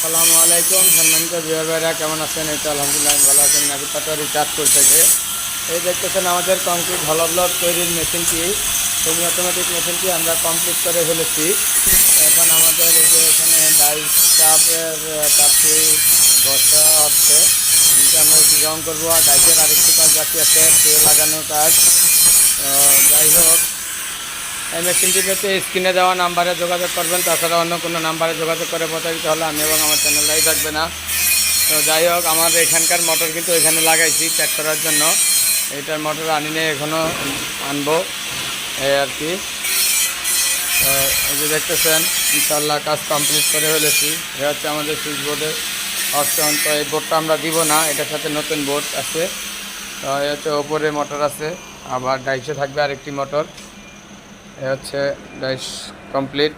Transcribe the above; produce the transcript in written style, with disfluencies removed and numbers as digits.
আসসালামু আলাইকুম সম্মানিত ভিউয়ার ভাইরা, কেমন আছেন? এই তো আলহামদুলিল্লাহ আমি ভালো আছেন। নাকি পাতা রিচার্জ করতে এই দেখতেছেন আমাদের কংক্রিট হলো ব্লক তৈরির মেশিনটি, সেমি অটোমেটিক মেশিনটি আমরা কমপ্লিট করে ফেলেছি। এখন আমাদের এই যে এখানে ডাইস তাপটি ঘষা হচ্ছে, এটা আমরা ডিজাইন করবো। আর ডাইসের আরেকটি কাজ বাকি আছে, তেল লাগানোর কাজ। যাই হোক, এই মেশিনটি পেতে স্ক্রিনে দেওয়া নাম্বারে যোগাযোগ করবেন, তাছাড়া অন্য কোনো নাম্বারে যোগাযোগ করে প্রতারিত হলে আমি এবং আমার চ্যানেলটাই থাকবে না। তো যাই হোক, আমার এখানকার মোটর কিন্তু এখানে লাগাইছি চেক করার জন্য। এইটার মোটর আনি নিয়ে এখনও আনবো, এই আর কি। তো এই যে দেখতেছেন, ইনশাল্লাহ কাজ কমপ্লিট করে ফেলেছি। এটা হচ্ছে আমাদের সুইচ বোর্ডের অপশন। তো এই বোর্ডটা আমরা দিব না, এটার সাথে নতুন বোর্ড আছে। তো এই হচ্ছে ওপরে মোটর আছে, আবার ডাইসে থাকবে আরেকটি মোটর। এ হচ্ছে ডাইস কমপ্লিট।